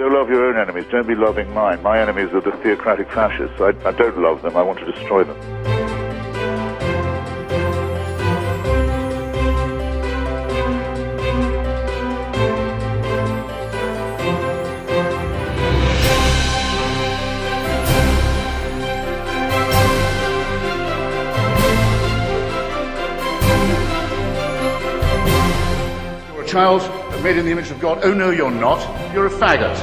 Go love your own enemies. Don't be loving mine. My enemies are the theocratic fascists. I don't love them. I want to destroy them. Child made in the image of God. Oh no, you're not. You're a faggot.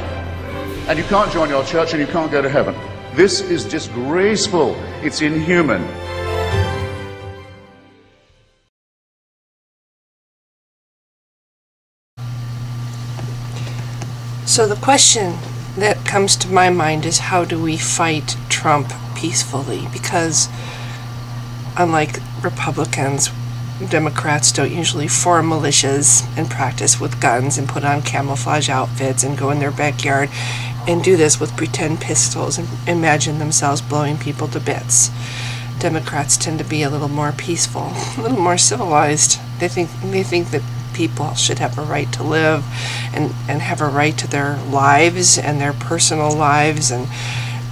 And you can't join your church and you can't go to heaven. This is disgraceful. It's inhuman. So the question that comes to my mind is, how do we fight Trump peacefully? Because unlike Republicans, Democrats don't usually form militias and practice with guns and put on camouflage outfits and go in their backyard and do this with pretend pistols and imagine themselves blowing people to bits. Democrats tend to be a little more peaceful, a little more civilized. They think that people should have a right to live and have a right to their lives and their personal lives and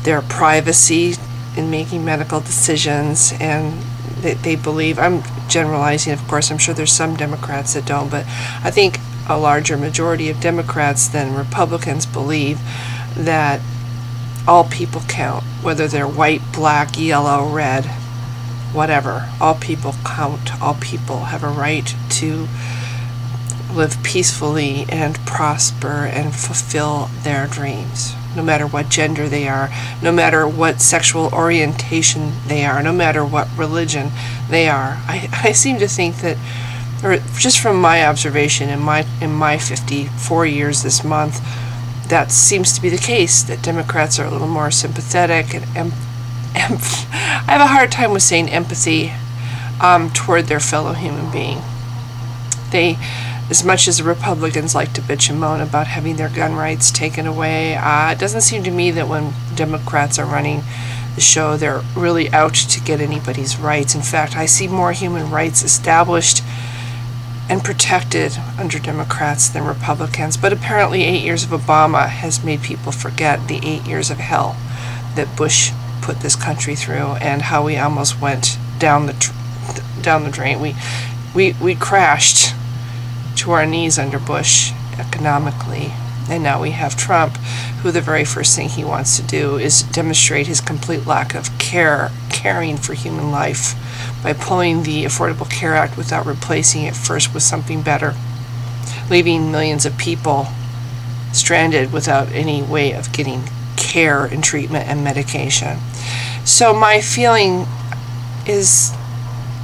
their privacy in making medical decisions, and they believe, I'm generalizing of course, I'm sure there's some Democrats that don't, but I think a larger majority of Democrats than Republicans believe that all people count, whether they're white, black, yellow, red, whatever. All people count. All people have a right to live peacefully and prosper and fulfill their dreams, no matter what gender they are, no matter what sexual orientation they are, no matter what religion they are. I seem to think that, or just from my observation in my 54 years this month, that seems to be the case, that Democrats are a little more sympathetic and I have a hard time with saying empathy toward their fellow human being. They, as much as the Republicans like to bitch and moan about having their gun rights taken away, it doesn't seem to me that when Democrats are running the show, they're really out to get anybody's rights. In fact, I see more human rights established and protected under Democrats than Republicans. But apparently 8 years of Obama has made people forget the 8 years of hell that Bush put this country through and how we almost went down the drain. We crashed to our knees under Bush economically, and now we have Trump, who the very first thing he wants to do is demonstrate his complete lack of caring for human life by pulling the Affordable Care Act without replacing it first with something better, leaving millions of people stranded without any way of getting care and treatment and medication. So my feeling is,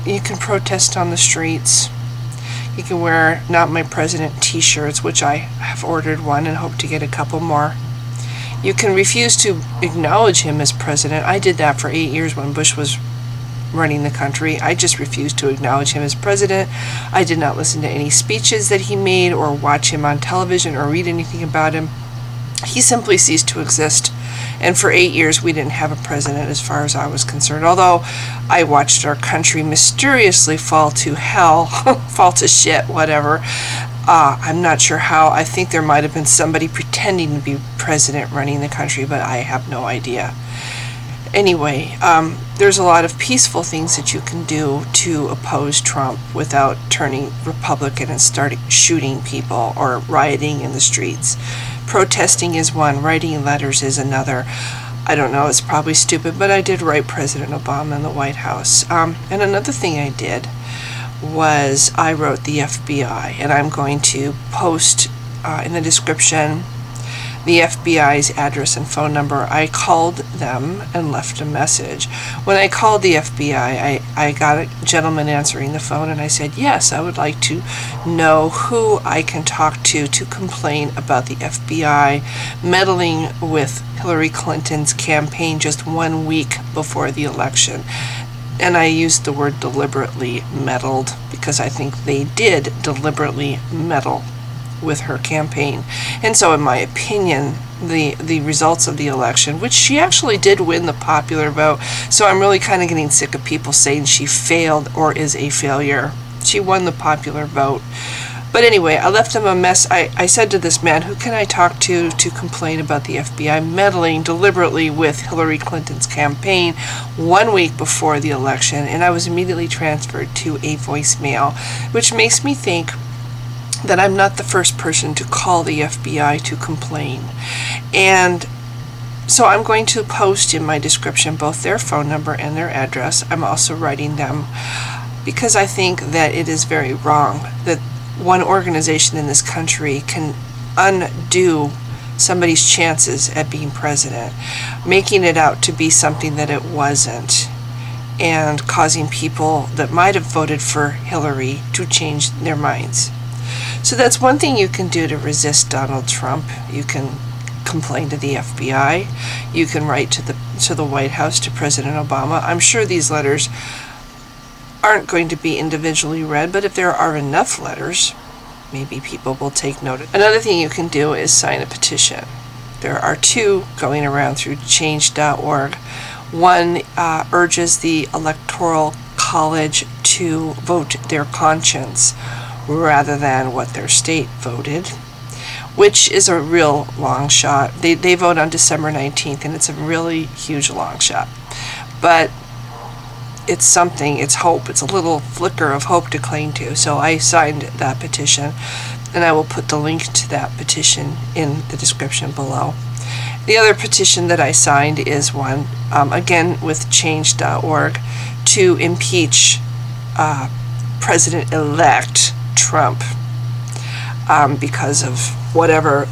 you can protest on the streets. You can wear Not My President t-shirts, which I have ordered one and hope to get a couple more. You can refuse to acknowledge him as president. I did that for 8 years when Bush was running the country. I just refused to acknowledge him as president. I did not listen to any speeches that he made or watch him on television or read anything about him. He simply ceased to exist. And for 8 years, we didn't have a president as far as I was concerned. Although I watched our country mysteriously fall to hell, fall to shit, whatever. I'm not sure how. I think there might have been somebody pretending to be president running the country, but I have no idea. Anyway, there's a lot of peaceful things that you can do to oppose Trump without turning Republican and starting shooting people or rioting in the streets. Protesting is one, writing letters is another. I don't know, it's probably stupid, but I did write President Obama in the White House. And another thing I did was I wrote the FBI, and I'm going to post in the description the FBI's address and phone number. I called them and left a message. When I called the FBI, I got a gentleman answering the phone, and I said, yes, I would like to know who I can talk to complain about the FBI meddling with Hillary Clinton's campaign just 1 week before the election. And I used the word deliberately meddled because I think they did deliberately meddle with her campaign. And so in my opinion, the results of the election, which she actually did win the popular vote, so I'm really kind of getting sick of people saying she failed or is a failure. She won the popular vote. But anyway, I left him a mess. I said to this man, who can I talk to complain about the FBI meddling deliberately with Hillary Clinton's campaign 1 week before the election? And I was immediately transferred to a voicemail, which makes me think that I'm not the first person to call the FBI to complain. And so I'm going to post in my description both their phone number and their address. I'm also writing them because I think that it is very wrong that one organization in this country can undo somebody's chances at being president, making it out to be something that it wasn't, and causing people that might have voted for Hillary to change their minds. So that's one thing you can do to resist Donald Trump. You can complain to the FBI. You can write to the White House, to President Obama. I'm sure these letters aren't going to be individually read, but if there are enough letters, maybe people will take note. Another thing you can do is sign a petition. There are 2 going around through change.org. One urges the Electoral College to vote their conscience rather than what their state voted, which is a real long shot. They vote on December 19th, and it's a really huge long shot. But it's something, it's hope. It's a little flicker of hope to cling to. So I signed that petition, and I will put the link to that petition in the description below. The other petition that I signed is one, again with change.org, to impeach President-elect Trump because of whatever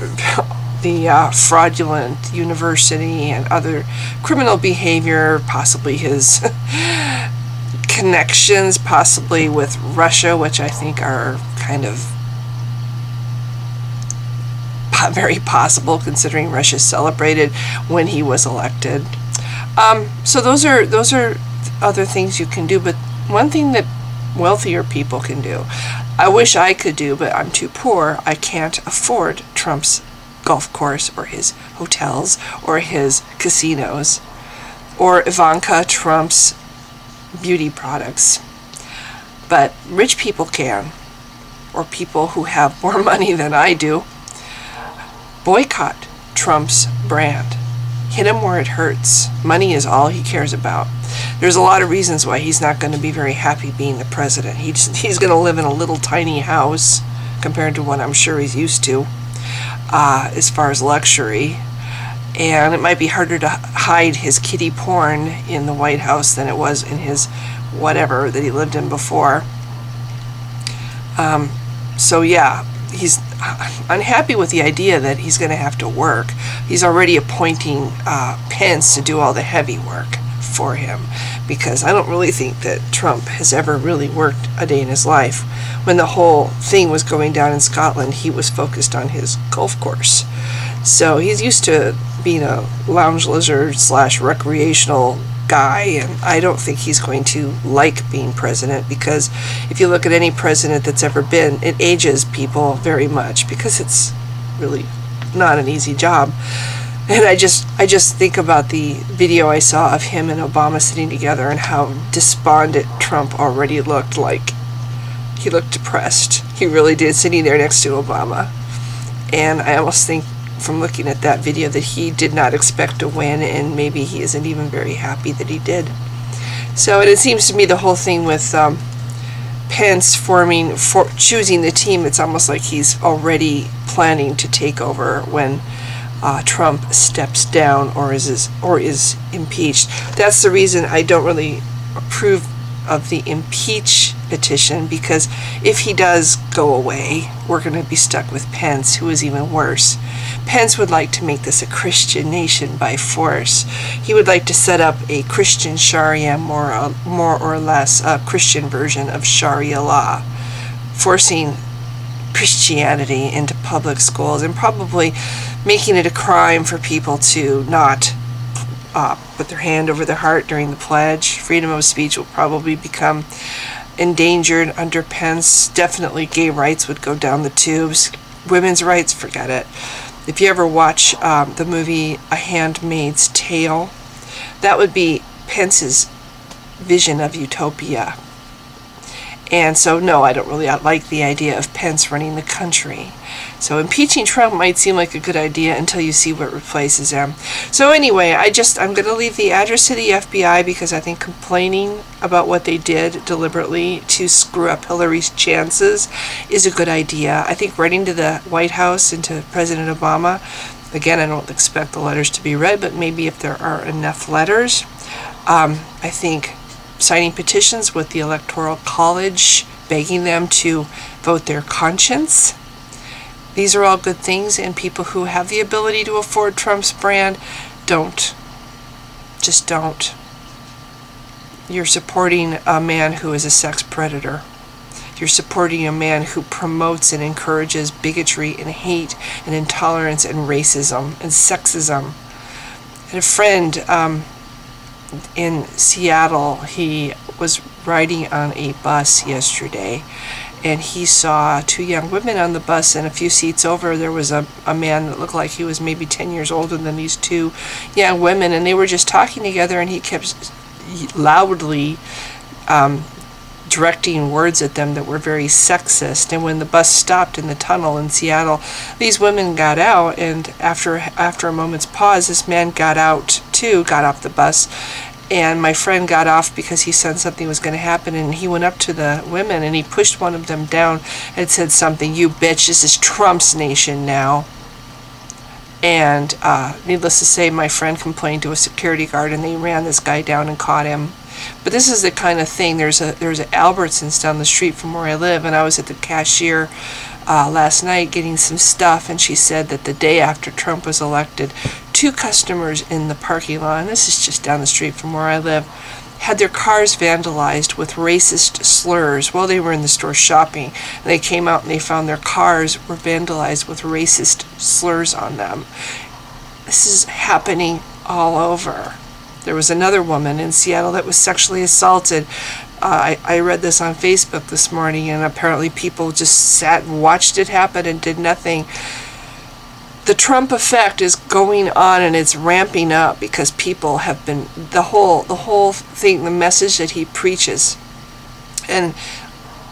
the fraudulent university and other criminal behavior, possibly his connections, possibly with Russia, which I think are kind of very possible considering Russia celebrated when he was elected. So those are other things you can do, but one thing that wealthier people can do, I wish I could do, but I'm too poor. I can't afford Trump's golf course or his hotels or his casinos or Ivanka Trump's beauty products. But rich people can, or people who have more money than I do. Boycott Trump's brand. Hit him where it hurts. Money is all he cares about. There's a lot of reasons why he's not going to be very happy being the president. He's going to live in a little tiny house compared to what I'm sure he's used to as far as luxury. And it might be harder to hide his kiddie porn in the White House than it was in his whatever that he lived in before. So yeah, he's unhappy with the idea that he's going to have to work. He's already appointing Pence to do all the heavy work for him, because I don't really think that Trump has ever really worked a day in his life. When the whole thing was going down in Scotland, he was focused on his golf course. So he's used to being a lounge lizard / recreational guy, and I don't think he's going to like being president, because if you look at any president that's ever been, it ages people very much, because it's really not an easy job. And I just think about the video I saw of him and Obama sitting together and how despondent Trump already looked. Like, he looked depressed. He really did, sitting there next to Obama. And I almost think from looking at that video that he did not expect to win, and maybe he isn't even very happy that he did. So, and it seems to me the whole thing with Pence choosing the team, it's almost like he's already planning to take over when Trump steps down or is impeached. That's the reason I don't really approve of the impeach petition, because if he does go away, we're going to be stuck with Pence, who is even worse. Pence would like to make this a Christian nation by force. He would like to set up a Christian Sharia, more or less a Christian version of Sharia law, forcing Christianity into public schools, and probably making it a crime for people to not put their hand over their heart during the pledge. Freedom of speech will probably become endangered under Pence. Definitely gay rights would go down the tubes. Women's rights, forget it. If you ever watch the movie A Handmaid's Tale, that would be Pence's vision of utopia. And so, no, I don't really like the idea of Pence running the country. So impeaching Trump might seem like a good idea until you see what replaces him. So anyway, I'm going to leave the address to the FBI because I think complaining about what they did deliberately to screw up Hillary's chances is a good idea. I think writing to the White House and to President Obama, again, I don't expect the letters to be read, but maybe if there are enough letters, I think signing petitions with the Electoral College, begging them to vote their conscience. These are all good things, and people who have the ability to afford Trump's brand don't. Just don't. You're supporting a man who is a sex predator. You're supporting a man who promotes and encourages bigotry and hate and intolerance and racism and sexism. I had a friend in Seattle. He was riding on a bus yesterday, and he saw two young women on the bus, and a few seats over there was a man that looked like he was maybe 10 years older than these two young women, and they were just talking together, and he kept loudly directing words at them that were very sexist. And when the bus stopped in the tunnel in Seattle, these women got out, and after a moment's pause, this man got out too, got off the bus. And my friend got off because he said something was going to happen, and he went up to the women and he pushed one of them down and said something, "You bitch, this is Trump's nation now." And needless to say, my friend complained to a security guard, and they ran this guy down and caught him. But this is the kind of thing. There's a Albertsons down the street from where I live, and I was at the cashier last night getting some stuff, and she said that the day after Trump was elected, two customers in the parking lot, and this is just down the street from where I live, had their cars vandalized with racist slurs while they were in the store shopping. And they came out and they found their cars were vandalized with racist slurs on them. This is happening all over. There was another woman in Seattle that was sexually assaulted. I read this on Facebook this morning, and apparently people just sat and watched it happen and did nothing. The Trump effect is going on, and it's ramping up because people have been, the whole thing, the message that he preaches, and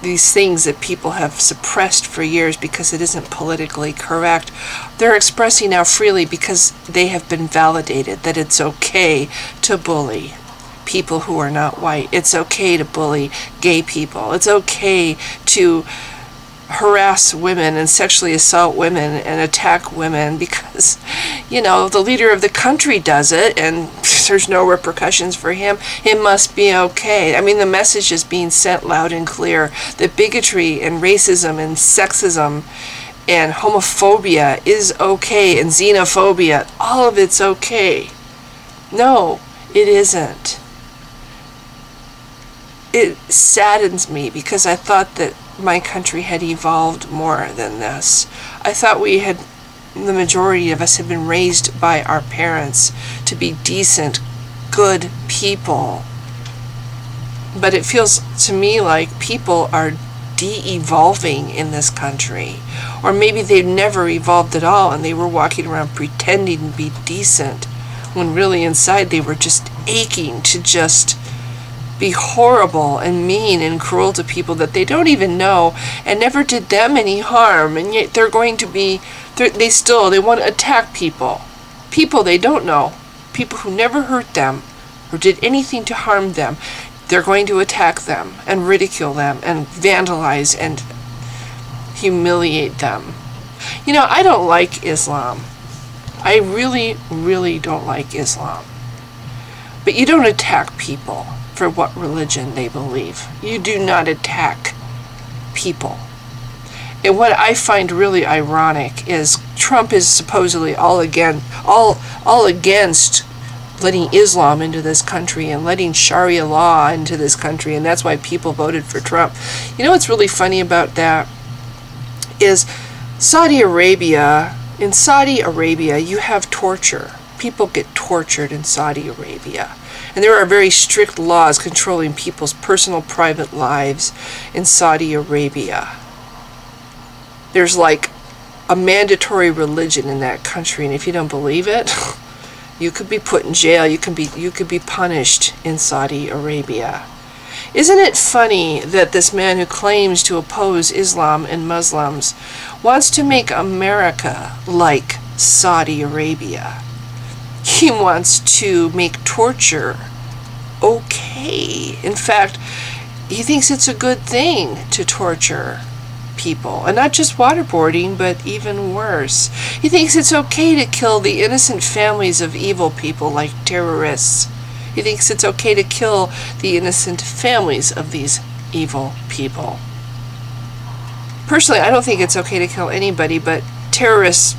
these things that people have suppressed for years because it isn't politically correct, they're expressing now freely because they have been validated that it's okay to bully people who are not white. It's okay to bully gay people. It's okay to harass women and sexually assault women and attack women because, you know, the leader of the country does it and there's no repercussions for him. It must be okay. I mean, the message is being sent loud and clear that bigotry and racism and sexism and homophobia is okay, and xenophobia, all of it's okay. No, it isn't. It saddens me because I thought that my country had evolved more than this. I thought the majority of us had been raised by our parents to be decent, good people. But it feels to me like people are de-evolving in this country. Or maybe they've never evolved at all and they were walking around pretending to be decent when really inside they were just aching to just be horrible and mean and cruel to people that they don't even know and never did them any harm, and yet they're going to be, they want to attack people they don't know, people who never hurt them or did anything to harm them. They're going to attack them and ridicule them and vandalize and humiliate them. You know, I don't like Islam. I really, really don't like Islam. But you don't attack people for what religion they believe. You do not attack people. And what I find really ironic is Trump is supposedly all against letting Islam into this country and letting Sharia law into this country, and that's why people voted for Trump. You know what's really funny about that is Saudi Arabia. In Saudi Arabia, you have torture. People get tortured in Saudi Arabia. And there are very strict laws controlling people's personal private lives in Saudi Arabia. There's like a mandatory religion in that country, and if you don't believe it, you could be put in jail. You could be punished in Saudi Arabia. Isn't it funny that this man who claims to oppose Islam and Muslims wants to make America like Saudi Arabia? He wants to make torture okay. In fact, he thinks it's a good thing to torture people, and not just waterboarding, but even worse. He thinks it's okay to kill the innocent families of evil people like terrorists. He thinks it's okay to kill the innocent families of these evil people. Personally, I don't think it's okay to kill anybody, but terrorists,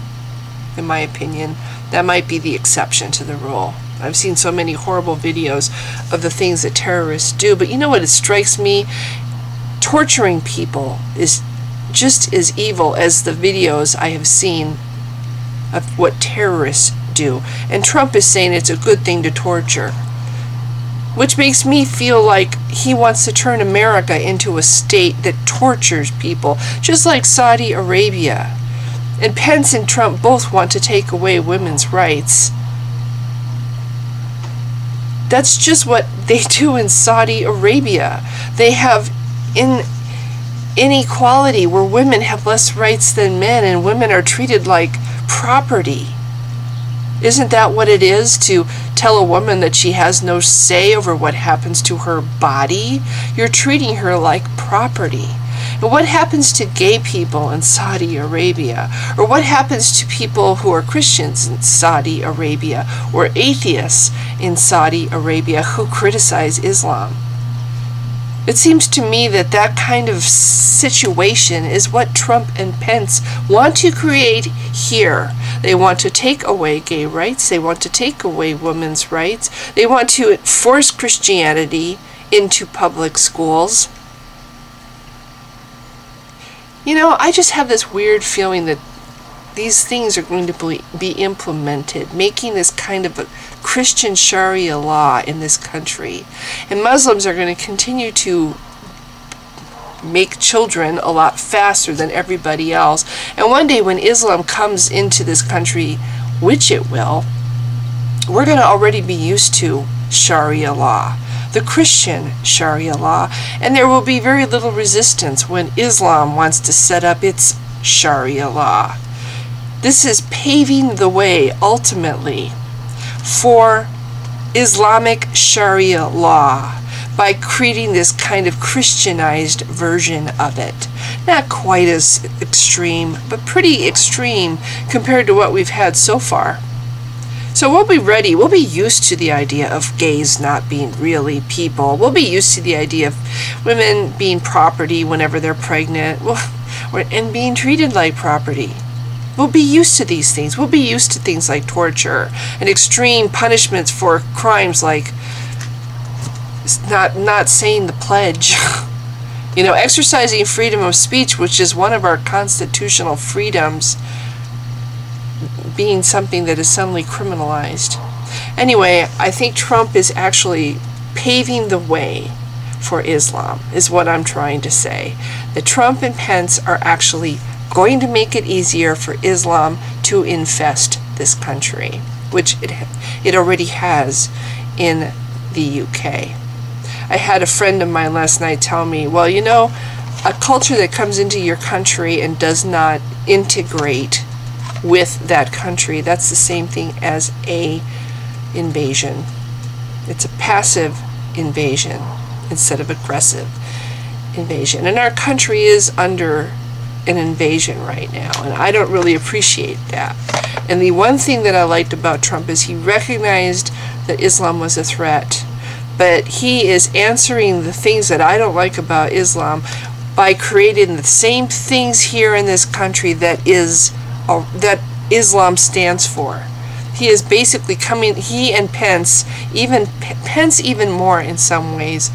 in my opinion, that might be the exception to the rule. I've seen so many horrible videos of the things that terrorists do, but you know what? It strikes me, torturing people is just as evil as the videos I have seen of what terrorists do. And Trump is saying it's a good thing to torture, which makes me feel like he wants to turn America into a state that tortures people, just like Saudi Arabia. And Pence and Trump both want to take away women's rights. That's just what they do in Saudi Arabia. They have inequality where women have less rights than men, and women are treated like property. Isn't that what it is to tell a woman that she has no say over what happens to her body? You're treating her like property. And what happens to gay people in Saudi Arabia? Or what happens to people who are Christians in Saudi Arabia, or atheists in Saudi Arabia who criticize Islam? It seems to me that that kind of situation is what Trump and Pence want to create here. They want to take away gay rights. They want to take away women's rights. They want to force Christianity into public schools. You know, I just have this weird feeling that these things are going to be implemented, making this kind of a Christian Sharia law in this country. And Muslims are going to continue to make children a lot faster than everybody else. And one day when Islam comes into this country, which it will, we're going to already be used to Sharia law, the Christian Sharia law, and there will be very little resistance when Islam wants to set up its Sharia law. This is paving the way, ultimately, for Islamic Sharia law by creating this kind of Christianized version of it. Not quite as extreme, but pretty extreme compared to what we've had so far. So we'll be ready. We'll be used to the idea of gays not being really people. We'll be used to the idea of women being property whenever they're pregnant, and being treated like property. We'll be used to these things. We'll be used to things like torture and extreme punishments for crimes like not saying the pledge. You know, exercising freedom of speech, which is one of our constitutional freedoms, being something that is suddenly criminalized. Anyway, I think Trump is actually paving the way for Islam, is what I'm trying to say. That Trump and Pence are actually going to make it easier for Islam to infest this country, which it already has in the UK. I had a friend of mine last night tell me, well, you know, a culture that comes into your country and does not integrate with that country, that's the same thing as a invasion. It's a passive invasion instead of aggressive invasion. And our country is under an invasion right now, and I don't really appreciate that. And the one thing that I liked about Trump is he recognized that Islam was a threat, but he is answering the things that I don't like about Islam by creating the same things here in this country that Islam stands for. He is basically coming, he and Pence, Pence even more in some ways,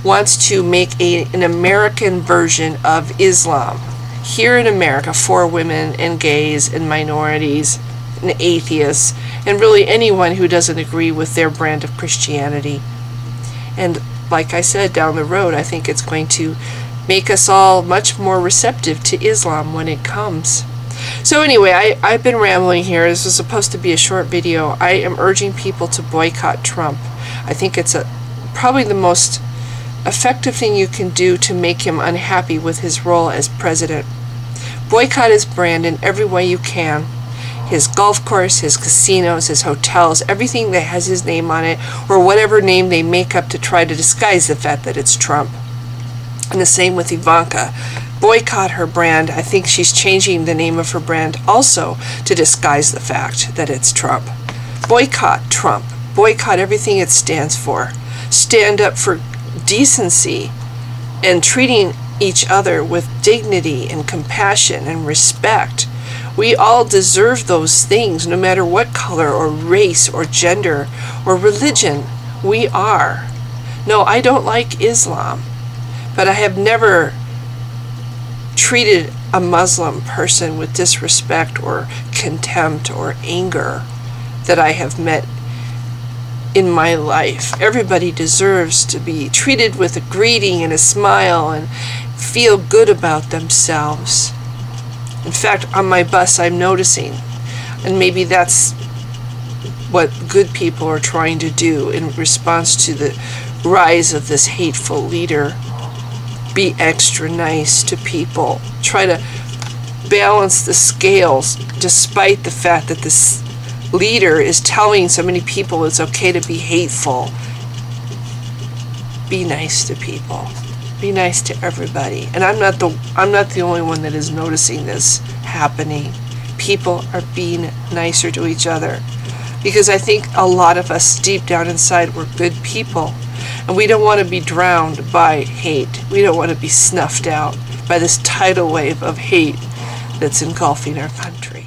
wants to make an American version of Islam here in America for women and gays and minorities and atheists and really anyone who doesn't agree with their brand of Christianity. And like I said, down the road, I think it's going to make us all much more receptive to Islam when it comes. So anyway, I've been rambling here. This was supposed to be a short video. I am urging people to boycott Trump. I think it's probably the most effective thing you can do to make him unhappy with his role as president. Boycott his brand in every way you can. His golf course, his casinos, his hotels, everything that has his name on it, or whatever name they make up to try to disguise the fact that it's Trump. And the same with Ivanka. Boycott her brand. I think she's changing the name of her brand also to disguise the fact that it's Trump. Boycott Trump. Boycott everything it stands for. Stand up for decency and treating each other with dignity and compassion and respect. We all deserve those things, no matter what color or race or gender or religion we are. No, I don't like Islam, but I have never treated a Muslim person with disrespect or contempt or anger that I have met in my life. Everybody deserves to be treated with a greeting and a smile and feel good about themselves. In fact, on my bus I'm noticing, and maybe that's what good people are trying to do in response to the rise of this hateful leader. Be extra nice to people. Try to balance the scales despite the fact that this leader is telling so many people it's okay to be hateful. Be nice to people. Be nice to everybody. And I'm not the only one that is noticing this happening. People are being nicer to each other, because I think a lot of us deep down inside we're good people, and we don't want to be drowned by hate. We don't want to be snuffed out by this tidal wave of hate that's engulfing our country.